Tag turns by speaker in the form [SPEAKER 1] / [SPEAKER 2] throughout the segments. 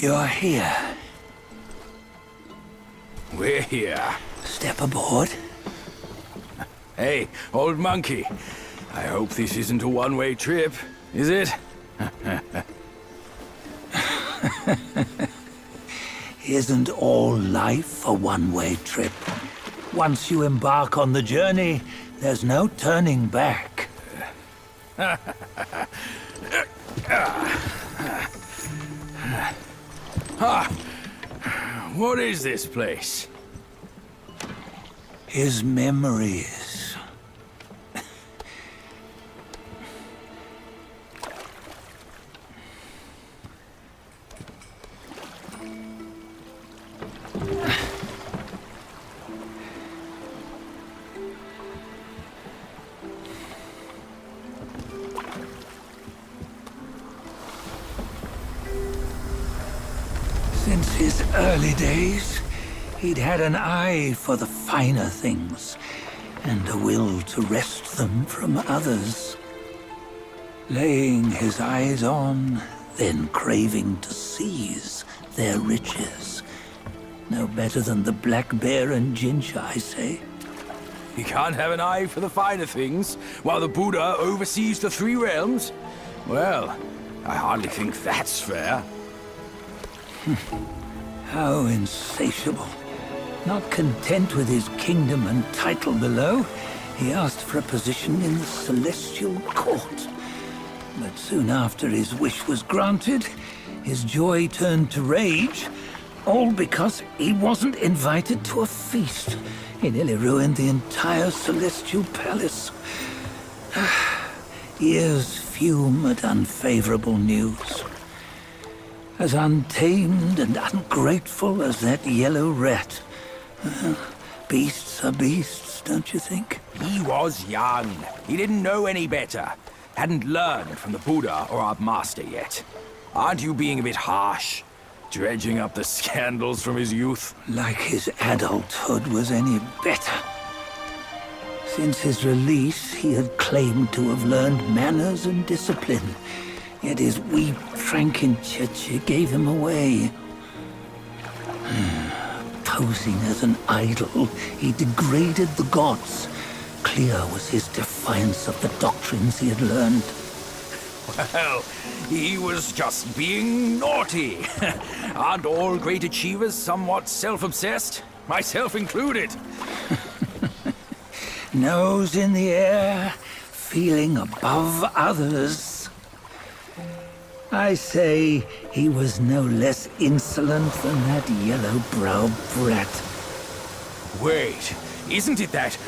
[SPEAKER 1] You're here.
[SPEAKER 2] We're here.
[SPEAKER 1] Step aboard.
[SPEAKER 2] Hey, old monkey. I hope this isn't a one-way trip, is it?
[SPEAKER 1] Isn't all life a one-way trip? Once you embark on the journey, there's no turning back.
[SPEAKER 2] What is this place?
[SPEAKER 1] His memories. Since his early days, he'd had an eye for the finer things, and a will to wrest them from others. Laying his eyes on, then craving to seize their riches. No better than the black bear and ginger, I say.
[SPEAKER 2] You can't have an eye for the finer things, while the Buddha oversees the three realms? Well, I hardly think that's fair.
[SPEAKER 1] How insatiable. Not content with his kingdom and title below, he asked for a position in the celestial court. But soon after his wish was granted, his joy turned to rage, all because he wasn't invited to a feast. He nearly ruined the entire celestial palace. Ears fume at unfavorable news. As untamed and ungrateful as that yellow rat. Beasts are beasts, don't you think?
[SPEAKER 2] He was young. He didn't know any better. Hadn't learned from the Buddha or our master yet. Aren't you being a bit harsh? Dredging up the scandals from his youth?
[SPEAKER 1] Like his adulthood was any better. Since his release, he had claimed to have learned manners and discipline. Yet his weak Frankenchurch gave him away. Posing as an idol, he degraded the gods. Clear was his defiance of the doctrines he had learned.
[SPEAKER 2] Well, he was just being naughty. Aren't all great achievers somewhat self-obsessed? Myself included.
[SPEAKER 1] Nose in the air, feeling above others. I say he was no less insolent than that yellow-browed brat.
[SPEAKER 2] Wait, isn't it that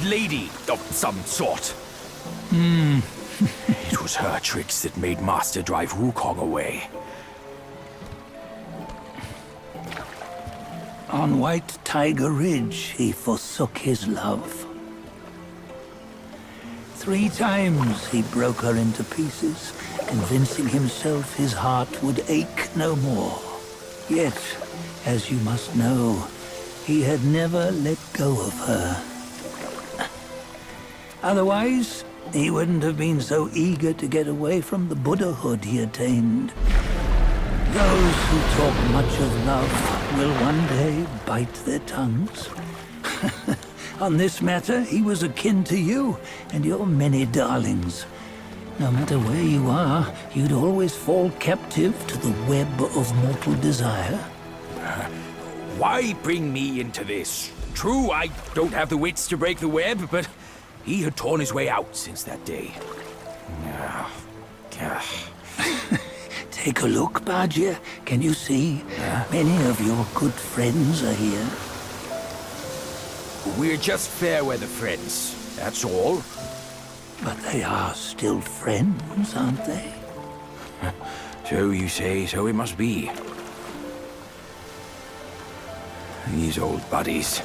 [SPEAKER 2] lady of some sort? It was her tricks that made Master drive Wukong away.
[SPEAKER 1] On White Tiger Ridge, he forsook his love. 3 times he broke her into pieces, convincing himself his heart would ache no more. Yet, as you must know, he had never let go of her. Otherwise, he wouldn't have been so eager to get away from the Buddhahood he attained. Those who talk much of love will one day bite their tongues. On this matter, he was akin to you and your many darlings. No matter where you are, you'd always fall captive to the web of mortal desire.
[SPEAKER 2] Why bring me into this? True, I don't have the wits to break the web, but he had torn his way out since that day.
[SPEAKER 1] Take a look, Bajia. Can you see? Many of your good friends are here.
[SPEAKER 2] We're just fair-weather friends, that's all.
[SPEAKER 1] But they are still friends, aren't they?
[SPEAKER 2] So you say, so it must be. These old buddies.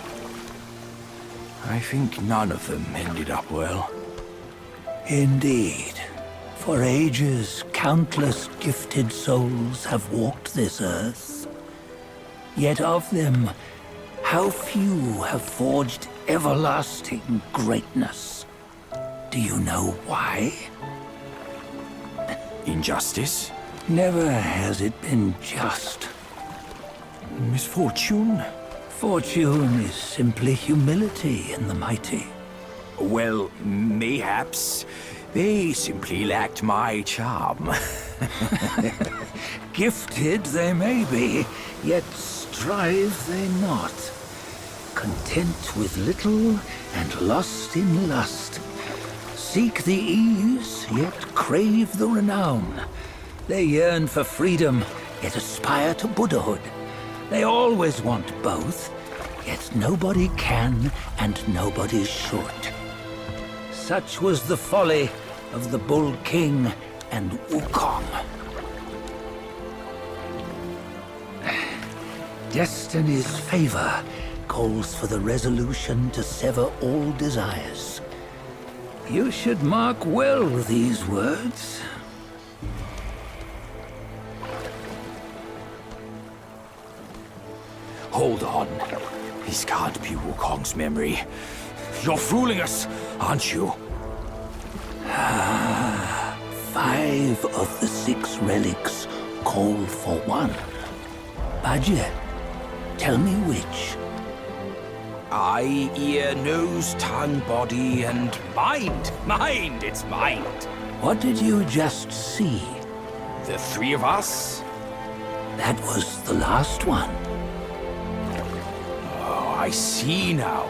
[SPEAKER 2] I think none of them ended up well.
[SPEAKER 1] Indeed. For ages, countless gifted souls have walked this earth. Yet of them, how few have forged everlasting greatness? Do you know why?
[SPEAKER 2] Injustice?
[SPEAKER 1] Never has it been just.
[SPEAKER 2] Misfortune?
[SPEAKER 1] Fortune is simply humility in the mighty.
[SPEAKER 2] Well, mayhaps. They simply lacked my charm.
[SPEAKER 1] Gifted they may be, yet strive they not. Content with little and lost in lust. Seek the ease, yet crave the renown. They yearn for freedom, yet aspire to Buddhahood. They always want both, yet nobody can and nobody should. Such was the folly of the Bull King and Wukong. Destiny's favor calls for the resolution to sever all desires. You should mark well these words.
[SPEAKER 2] Hold on. This can't be Wukong's memory. You're fooling us, aren't you?
[SPEAKER 1] 5 of the 6 relics call for one. Bajie, tell me which.
[SPEAKER 2] Eye, ear, nose, tongue, body, and mind. Mind, it's mind.
[SPEAKER 1] What did you just see?
[SPEAKER 2] The 3 of us?
[SPEAKER 1] That was the last one.
[SPEAKER 2] Oh, I see now.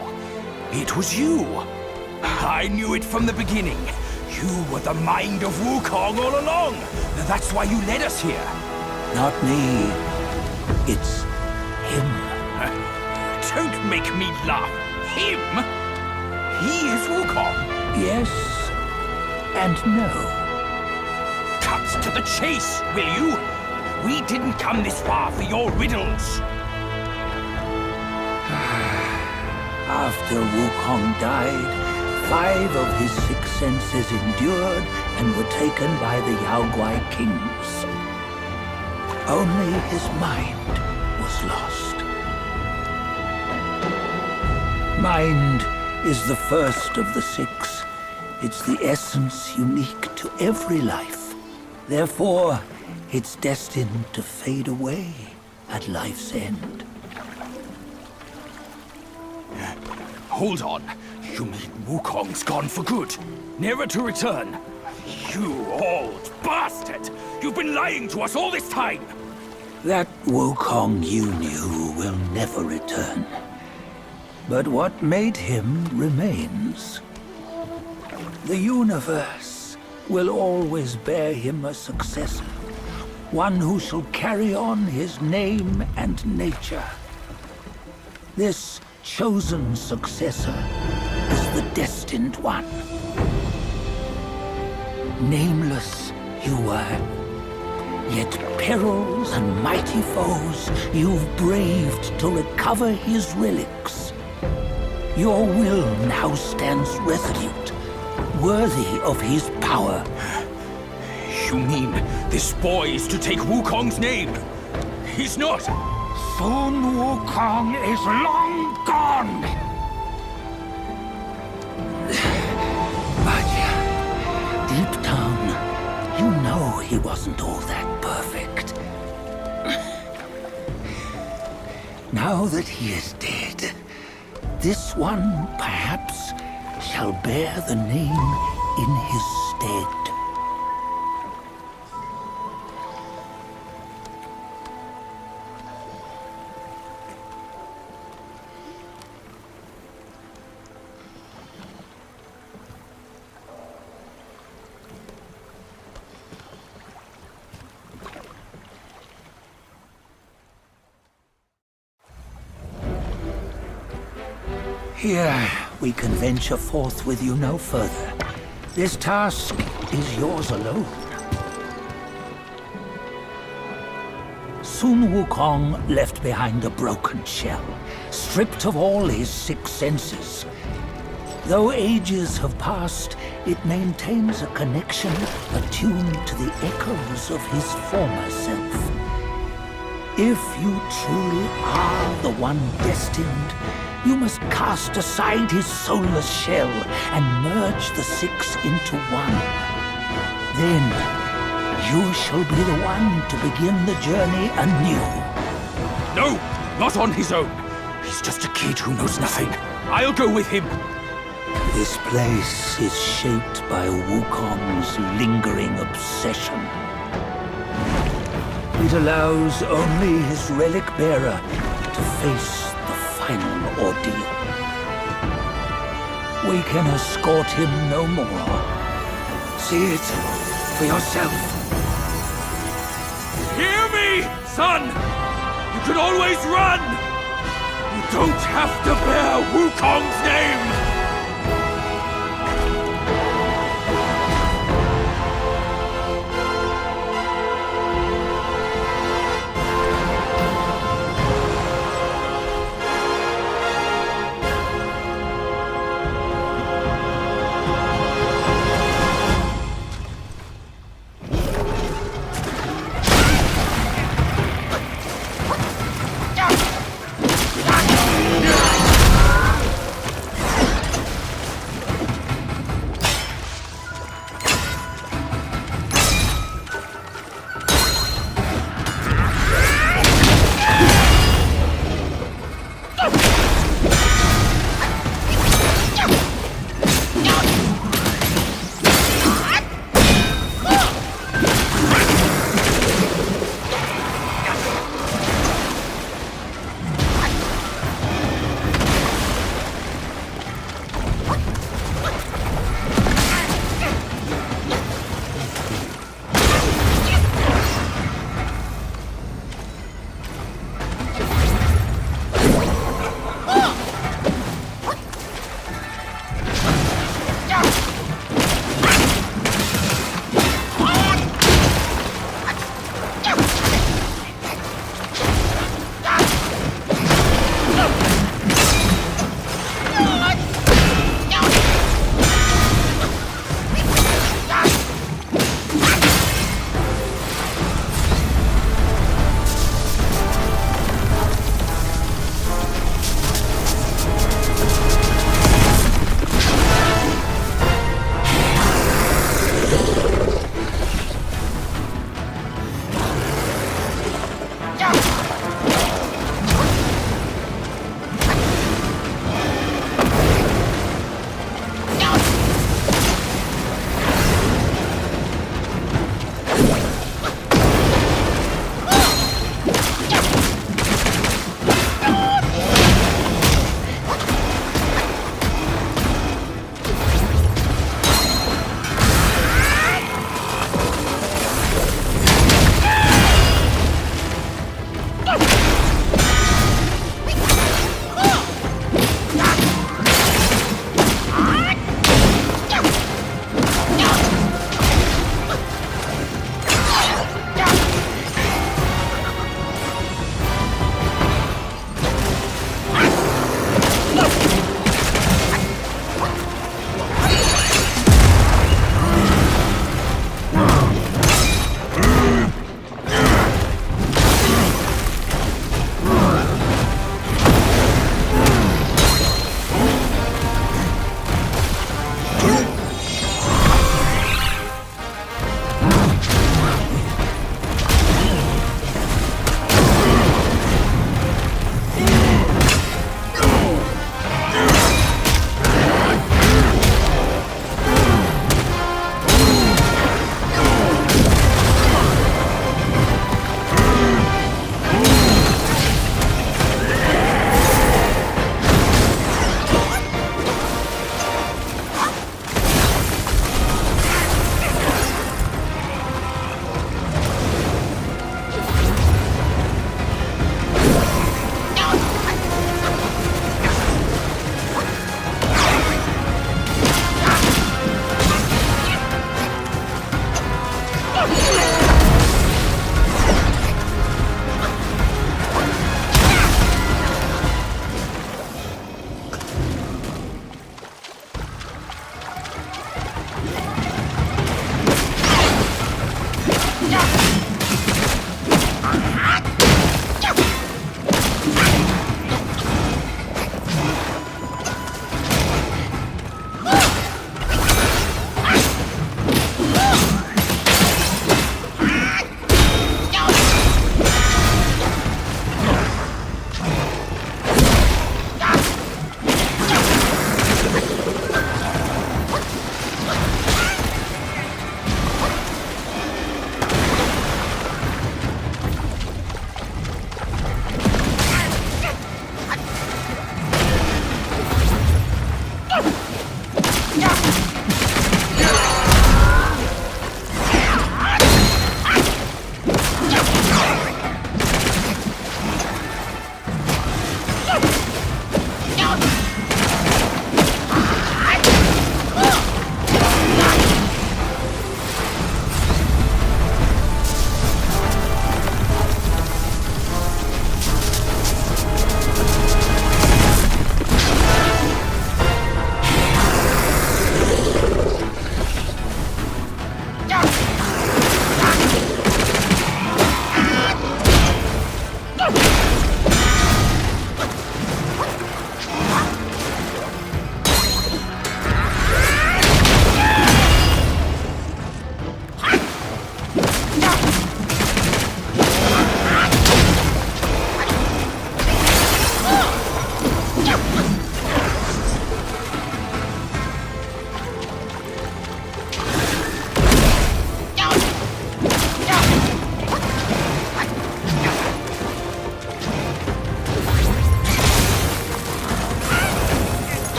[SPEAKER 2] It was you. I knew it from the beginning. You were the mind of Wukong all along. That's why you led us here.
[SPEAKER 1] Not me. It's him.
[SPEAKER 2] Don't make me laugh. Him? He is Wukong.
[SPEAKER 1] Yes and no.
[SPEAKER 2] Cut to the chase, will you? We didn't come this far for your riddles.
[SPEAKER 1] After Wukong died, 5 of his 6 senses endured and were taken by the Yaoguai kings. Only his mind was lost. Mind is the first of the 6. It's the essence unique to every life. Therefore, it's destined to fade away at life's end.
[SPEAKER 2] Hold on. You mean Wukong's gone for good? Never to return? You old bastard! You've been lying to us all this time!
[SPEAKER 1] That Wukong you knew will never return. But what made him remains. The universe will always bear him a successor. One who shall carry on his name and nature. This chosen successor is the destined one. Nameless you were, yet perils and mighty foes you've braved to recover his relics. Your will now stands resolute, worthy of his power.
[SPEAKER 2] You mean this boy is to take Wukong's name? He's not!
[SPEAKER 1] Sun Wukong is long gone! But deep down, you know he wasn't all that perfect. Now that he is dead, this one, perhaps, shall bear the name in his stead. Here, we can venture forth with you no further. This task is yours alone. Sun Wukong left behind a broken shell, stripped of all his 6 senses. Though ages have passed, it maintains a connection attuned to the echoes of his former self. If you truly are the one destined, you must cast aside his soulless shell and merge the 6 into one. Then You shall be the one to begin the journey anew.
[SPEAKER 2] No, not on his own. He's just a kid who knows nothing. I'll go with him.
[SPEAKER 1] This place is shaped by Wukong's lingering obsession. It allows only his relic bearer to face the final ordeal. We can escort him no more. See it for yourself.
[SPEAKER 2] Hear me, son! You can always run! You don't have to bear Wukong's name!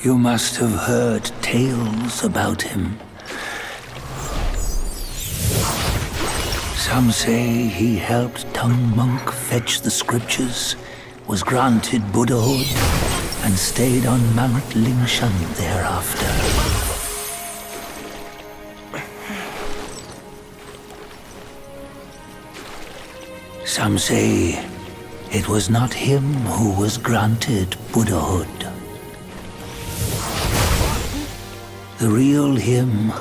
[SPEAKER 1] You must have heard tales about him. Some say he helped Tung Monk fetch the scriptures, was granted Buddhahood, and stayed on Mount Lingshan thereafter. Some say it was not him who was granted Buddhahood. The real him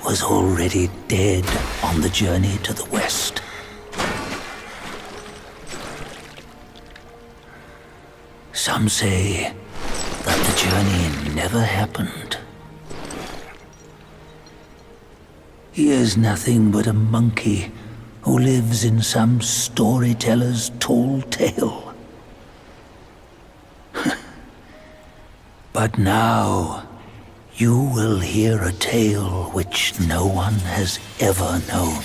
[SPEAKER 1] was already dead on the journey to the west. Some say that the journey never happened. He is nothing but a monkey who lives in some storyteller's tall tale. But now, you will hear a tale which no one has ever known.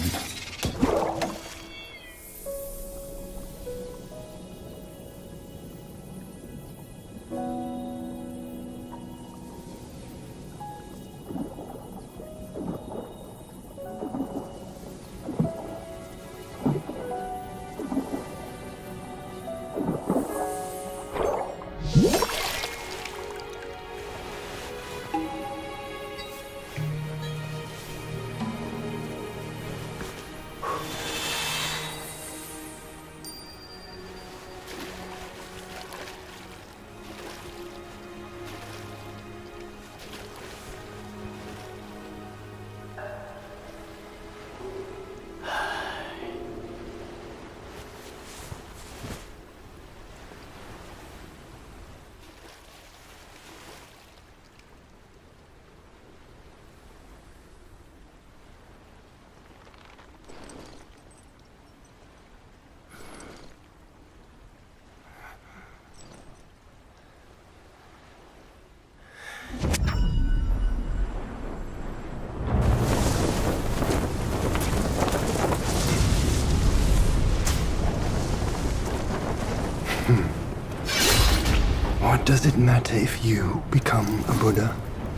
[SPEAKER 3] What does it matter if you become a Buddha?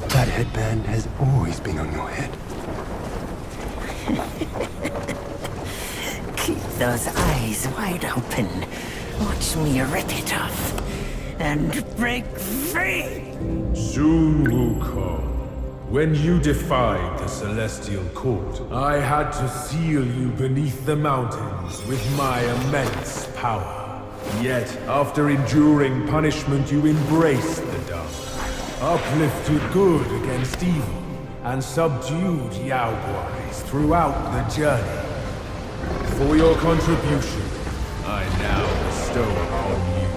[SPEAKER 3] That headband has always been on your head.
[SPEAKER 4] Keep those eyes wide open. Watch me rip it off. And break free!
[SPEAKER 5] Sun Wukong, when you defied the Celestial Court, I had to seal you beneath the mountains with my immense power. Yet, after enduring punishment, you embraced the dark, uplifted good against evil, and subdued Yao Guais throughout the journey. For your contribution, I now bestow upon you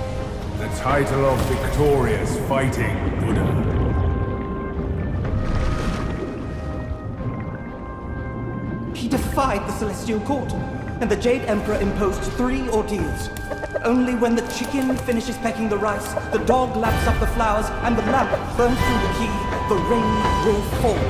[SPEAKER 5] the title of Victorious Fighting Buddha.
[SPEAKER 6] He defied the Celestial Court, and the Jade Emperor imposed 3 ordeals. Only when the chicken finishes pecking the rice, the dog laps up the flowers, and the lamp burns through the key, the rain will fall.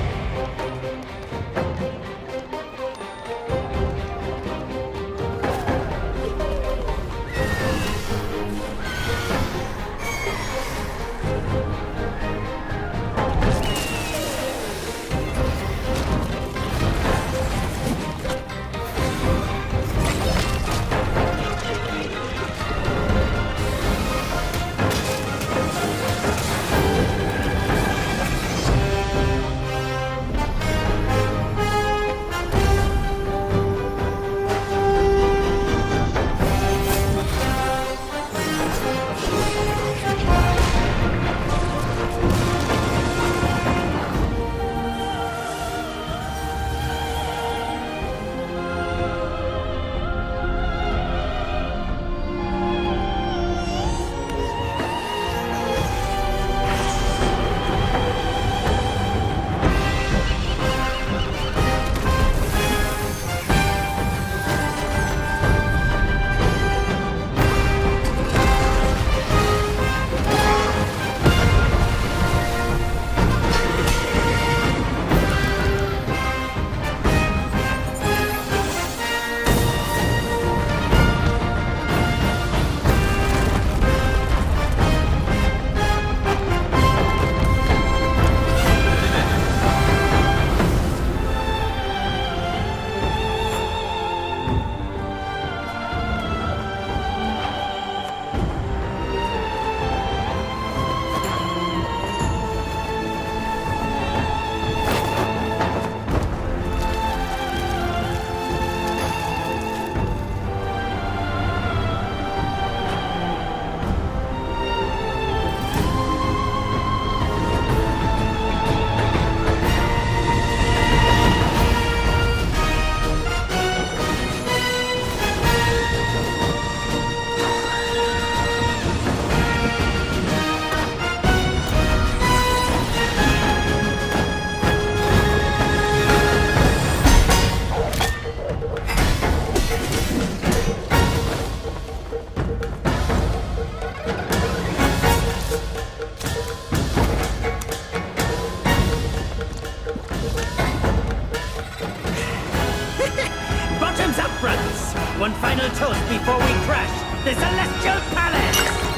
[SPEAKER 7] One final toast before we crash the Celestial Palace!